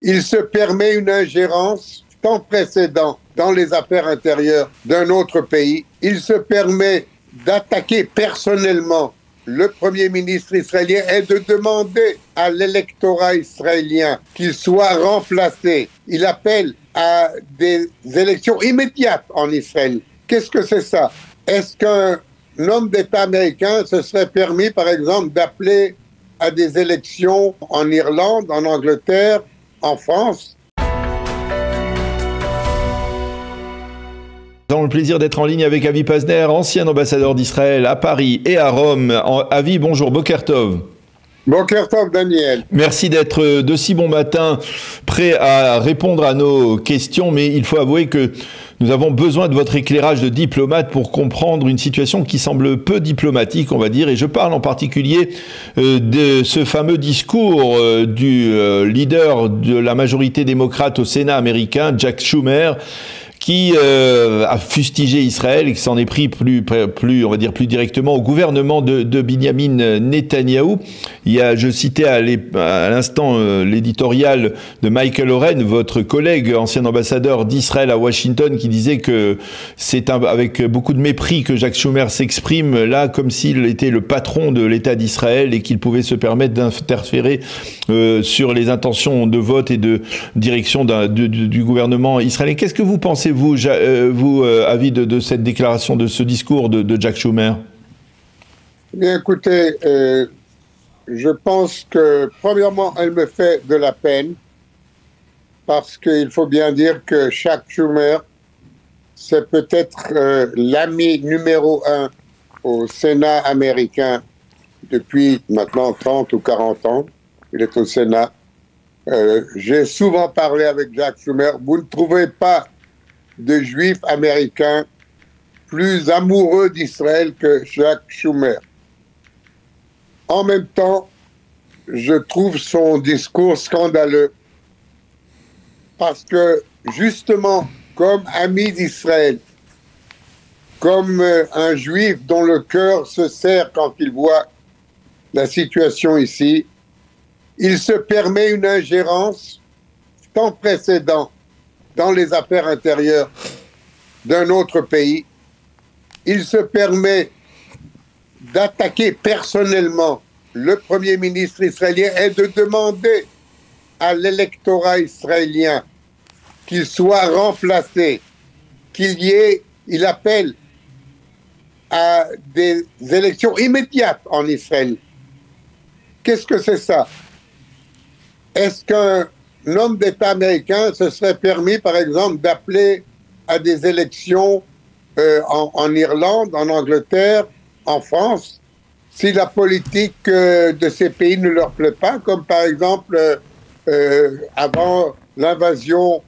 il se permet une ingérence sans précédent dans les affaires intérieures d'un autre pays. Il se permet d'attaquer personnellement le Premier ministre israélien et de demander à l'électorat israélien qu'il soit remplacé. Il appelle à des élections immédiates en Israël. Qu'est-ce que c'est ça? Est-ce qu'un homme d'État américain se serait permis, par exemple, d'appeler à des élections en Irlande, en Angleterre, en France? Nous avons le plaisir d'être en ligne avec Avi Pazner, ancien ambassadeur d'Israël à Paris et à Rome. Avi, bonjour, Boker Tov. Boker Tov, Daniel. Merci d'être de si bon matin, prêt à répondre à nos questions, mais il faut avouer que nous avons besoin de votre éclairage de diplomate pour comprendre une situation qui semble peu diplomatique, on va dire, et je parle en particulier de ce fameux discours du leader de la majorité démocrate au Sénat américain, Jack Schumer, qui a fustigé Israël et qui s'en est pris on va dire plus directement au gouvernement de Binyamin Netanyahou. Je citais à l'instant l'éditorial de Michael Oren, votre collègue, ancien ambassadeur d'Israël à Washington, qui disait que c'est avec beaucoup de mépris que Jack Schumer s'exprime là, comme s'il était le patron de l'État d'Israël et qu'il pouvait se permettre d'interférer sur les intentions de vote et de direction du gouvernement israélien. Qu'est-ce que vous pensez, vous, Avi, de cette déclaration, de ce discours de Jack Schumer? Bien, écoutez, je pense que, premièrement, elle me fait de la peine, parce qu'il faut bien dire que Jack Schumer, c'est peut-être l'ami numéro 1 au Sénat américain depuis maintenant 30 ou 40 ans. Il est au Sénat. J'ai souvent parlé avec Jack Schumer. Vous ne trouvez pas de juifs américains plus amoureux d'Israël que Jack Schumer. En même temps, je trouve son discours scandaleux parce que, justement, comme ami d'Israël, comme un juif dont le cœur se serre quand il voit la situation ici, il se permet une ingérence sans précédent dans les affaires intérieures d'un autre pays. Il se permet d'attaquer personnellement le Premier ministre israélien et de demander à l'électorat israélien qu'il soit remplacé, il appelle à des élections immédiates en Israël. Qu'est-ce que c'est ça? Est-ce qu'un homme d'État américain se serait permis, par exemple, d'appeler à des élections en Irlande, en Angleterre, en France, si la politique de ces pays ne leur plaît pas, comme par exemple avant l'invasion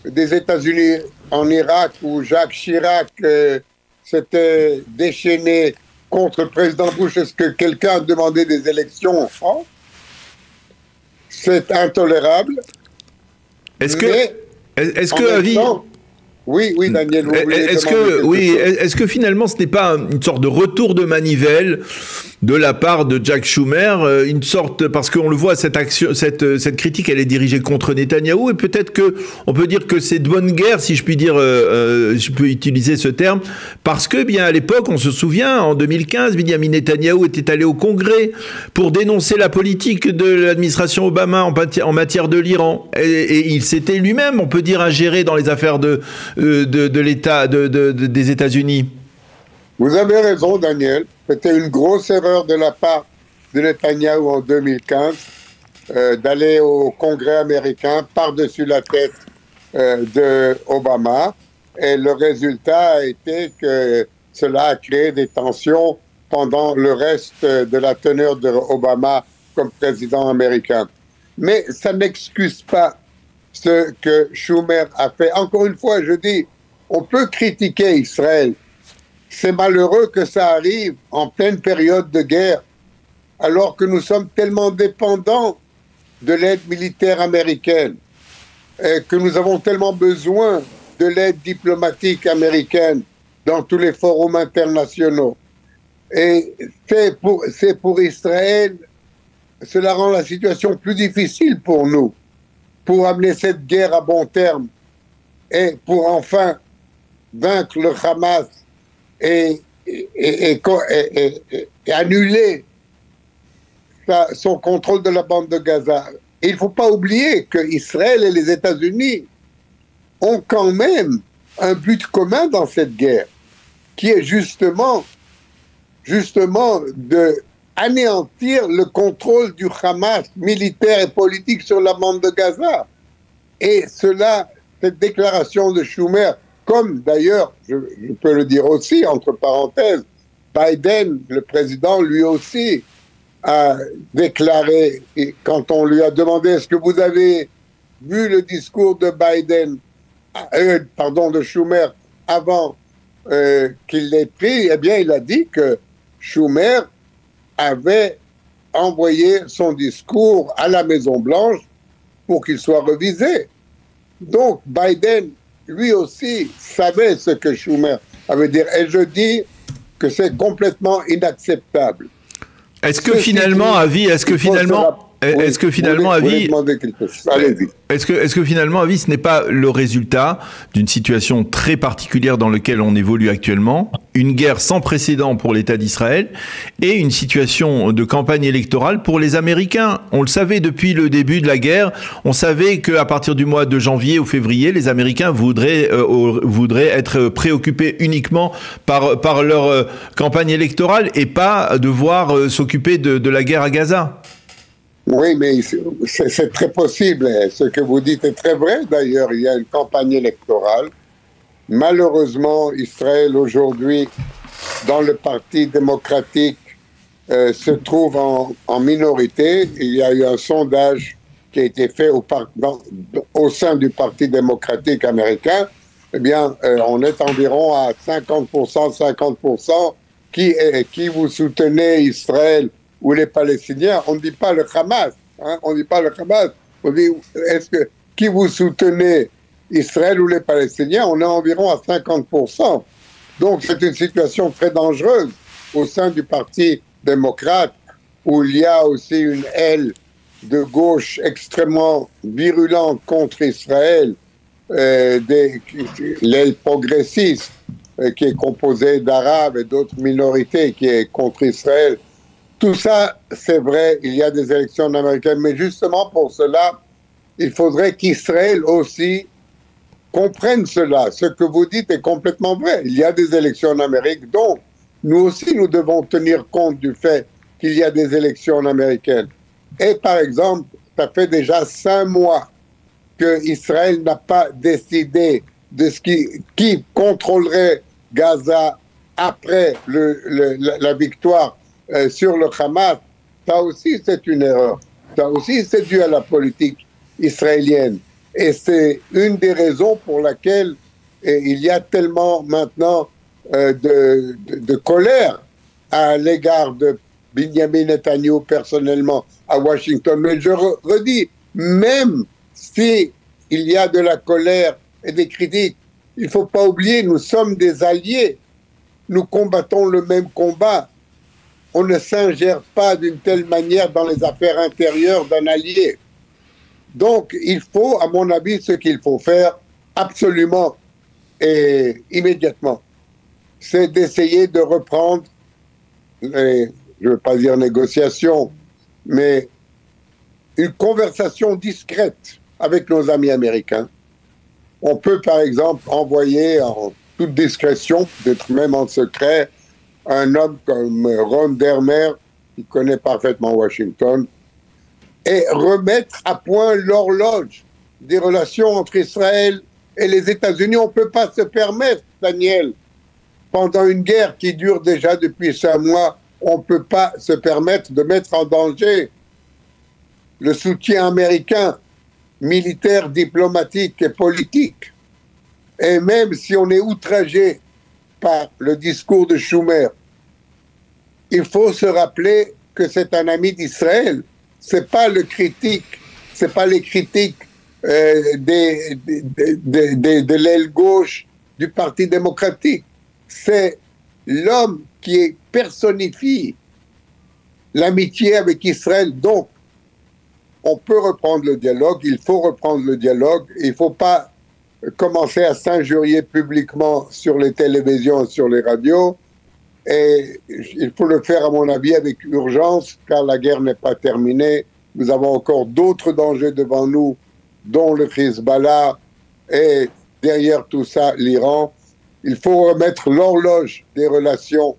des États-Unis en Irak, où Jacques Chirac s'était déchaîné contre le président Bush? Est-ce que quelqu'un a demandé des élections en France? C'est intolérable. Est-ce que Avi, oui, Daniel. Est-ce que finalement ce n'est pas une sorte de retour de manivelle de la part de Jack Schumer, une sorte, parce qu'on le voit, cette critique, elle est dirigée contre Netanyahou, et peut-être que on peut dire que c'est de bonne guerre, si je puis dire, je peux utiliser ce terme, parce que bien à l'époque, on se souvient, en 2015, Binyamin Netanyahou était allé au Congrès pour dénoncer la politique de l'administration Obama en matière de l'Iran, et il s'était lui-même, on peut dire, ingéré dans les affaires de l'État des États-Unis. Vous avez raison, Daniel. C'était une grosse erreur de la part de Netanyahou en 2015 d'aller au Congrès américain par-dessus la tête de Obama. Et le résultat a été que cela a créé des tensions pendant le reste de la teneur d'Obama comme président américain. Mais ça n'excuse pas ce que Schumer a fait. Encore une fois, je dis, on peut critiquer Israël. C'est malheureux que ça arrive en pleine période de guerre, alors que nous sommes tellement dépendants de l'aide militaire américaine, et que nous avons tellement besoin de l'aide diplomatique américaine dans tous les forums internationaux. Et c'est pour Israël, cela rend la situation plus difficile pour nous. pour amener cette guerre à bon terme et pour enfin vaincre le Hamas et annuler son contrôle de la bande de Gaza. Et il ne faut pas oublier qu'Israël et les États-Unis ont quand même un but commun dans cette guerre, qui est justement de anéantir le contrôle du Hamas militaire et politique sur la bande de Gaza. Et cette déclaration de Schumer, comme d'ailleurs, je peux le dire aussi, entre parenthèses, Biden, le président, lui aussi, a déclaré, quand on lui a demandé est-ce que vous avez vu le discours de de Schumer avant qu'il l'ait pris, eh bien il a dit que Schumer avait envoyé son discours à la Maison-Blanche pour qu'il soit revisé. Donc Biden, lui aussi, savait ce que Schumer avait dit. Et je dis que c'est complètement inacceptable. Est-ce que finalement, Avi, ce n'est pas le résultat d'une situation très particulière dans laquelle on évolue actuellement, une guerre sans précédent pour l'État d'Israël et une situation de campagne électorale pour les Américains? On le savait depuis le début de la guerre, on savait qu'à partir du mois de janvier ou février, les Américains voudraient être préoccupés uniquement par leur campagne électorale et pas devoir s'occuper de la guerre à Gaza. Oui, mais c'est très possible. Ce que vous dites est très vrai. D'ailleurs, il y a une campagne électorale. Malheureusement, Israël aujourd'hui, dans le Parti démocratique, se trouve en minorité. Il y a eu un sondage qui a été fait au sein du Parti démocratique américain. Eh bien, on est environ à 50%. Qui vous soutenez, Israël ou les Palestiniens? On ne dit pas le Hamas. On ne dit pas le Hamas. On dit, qui vous soutenez, Israël ou les Palestiniens? On est environ à 50%. Donc c'est une situation très dangereuse au sein du Parti démocrate, où il y a aussi une aile de gauche extrêmement virulente contre Israël, l'aile progressiste, qui est composée d'Arabes et d'autres minorités, qui est contre Israël. Tout ça, c'est vrai, il y a des élections américaines, mais justement pour cela, il faudrait qu'Israël aussi comprenne cela. Ce que vous dites est complètement vrai. Il y a des élections en Amérique, donc nous aussi, nous devons tenir compte du fait qu'il y a des élections américaines. Et par exemple, ça fait déjà 5 mois qu'Israël n'a pas décidé de qui contrôlerait Gaza après la victoire sur le Hamas. Ça aussi, c'est une erreur. Ça aussi, c'est dû à la politique israélienne. Et c'est une des raisons pour laquelle il y a tellement maintenant de colère à l'égard de Benjamin Netanyahu personnellement à Washington. Mais je redis, même si il y a de la colère et des critiques, il ne faut pas oublier, nous sommes des alliés. Nous combattons le même combat. On ne s'ingère pas d'une telle manière dans les affaires intérieures d'un allié. Donc, il faut, à mon avis, ce qu'il faut faire absolument et immédiatement, c'est d'essayer de reprendre, je ne veux pas dire négociation, mais une conversation discrète avec nos amis américains. On peut, par exemple, envoyer en toute discrétion, peut-être même en secret, un homme comme Ron Dermer, qui connaît parfaitement Washington, et remettre à point l'horloge des relations entre Israël et les États-Unis. On ne peut pas se permettre, Daniel, pendant une guerre qui dure déjà depuis 5 mois, on ne peut pas se permettre de mettre en danger le soutien américain, militaire, diplomatique et politique. Et même si on est outragé par le discours de Schumer, il faut se rappeler que c'est un ami d'Israël. C'est pas les critiques de l'aile gauche du Parti démocratique. C'est l'homme qui personnifie l'amitié avec Israël. Donc, on peut reprendre le dialogue, il faut reprendre le dialogue, il ne faut pas commencer à s'injurier publiquement sur les télévisions et sur les radios, et il faut le faire, à mon avis, avec urgence, car la guerre n'est pas terminée. Nous avons encore d'autres dangers devant nous, dont le Hezbollah, et derrière tout ça, l'Iran. Il faut remettre l'horloge des relations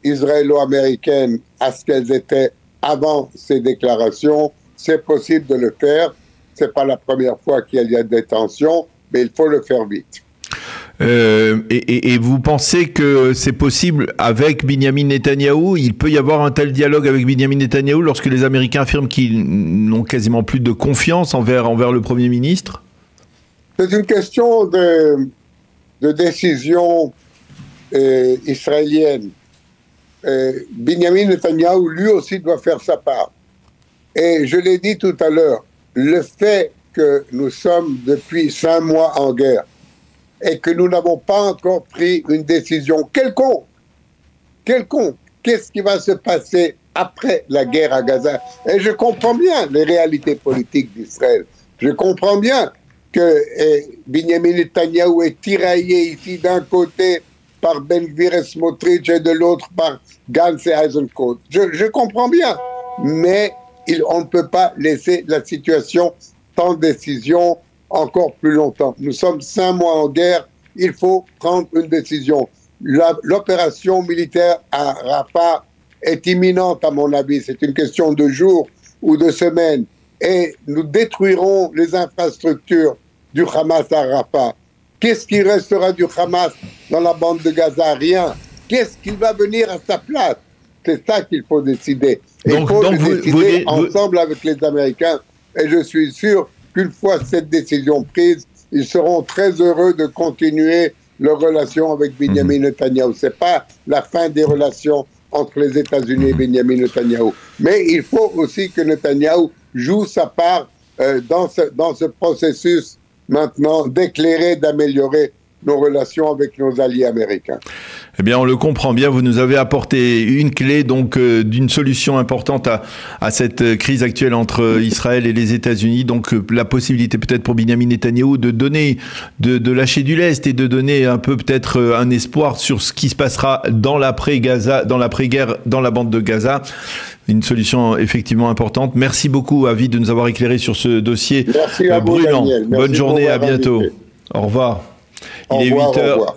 israélo-américaines à ce qu'elles étaient avant ces déclarations. C'est possible de le faire. Ce n'est pas la première fois qu'il y a des tensions, mais il faut le faire vite. Et vous pensez que c'est possible avec Binyamin Netanyahou? Il peut y avoir un tel dialogue avec Binyamin Netanyahou lorsque les Américains affirment qu'ils n'ont quasiment plus de confiance envers le Premier ministre? C'est une question de décision israélienne. Binyamin Netanyahou, lui aussi, doit faire sa part. Et je l'ai dit tout à l'heure, le fait que nous sommes depuis 5 mois en guerre et que nous n'avons pas encore pris une décision quelconque, qu'est-ce qui va se passer après la guerre à Gaza? Et je comprends bien les réalités politiques d'Israël. Je comprends bien que Binyamin Netanyahou est tiraillé ici d'un côté par Ben Gvir et Smotrich et de l'autre par Gantz et Eisenkot. Je comprends bien, mais on ne peut pas laisser la situation sans décision encore plus longtemps. Nous sommes 5 mois en guerre, il faut prendre une décision. L'opération militaire à Rafah est imminente à mon avis, c'est une question de jours ou de semaines, et nous détruirons les infrastructures du Hamas à Rafah. Qu'est-ce qui restera du Hamas dans la bande de Gaza? Rien. Qu'est-ce qui va venir à sa place? C'est ça qu'il faut décider. Il faut décider ensemble avec les Américains. Et je suis sûr qu'une fois cette décision prise, ils seront très heureux de continuer leurs relations avec Binyamin Netanyahou. Ce n'est pas la fin des relations entre les États-Unis et Binyamin Netanyahou. Mais il faut aussi que Netanyahou joue sa part dans ce processus maintenant d'éclairer, d'améliorer nos relations avec nos alliés américains. Eh bien, on le comprend bien. Vous nous avez apporté une clé donc d'une solution importante à cette crise actuelle entre Israël et les États-Unis. Donc, la possibilité peut-être pour Binyamin Netanyahou de lâcher du lest et de donner un peu peut-être un espoir sur ce qui se passera dans l'après-Gaza, dans l'après-guerre, dans la bande de Gaza. Une solution effectivement importante. Merci beaucoup, Avi, de nous avoir éclairé sur ce dossier brûlant. Bonne journée, à bientôt. Au revoir. Il est 8h.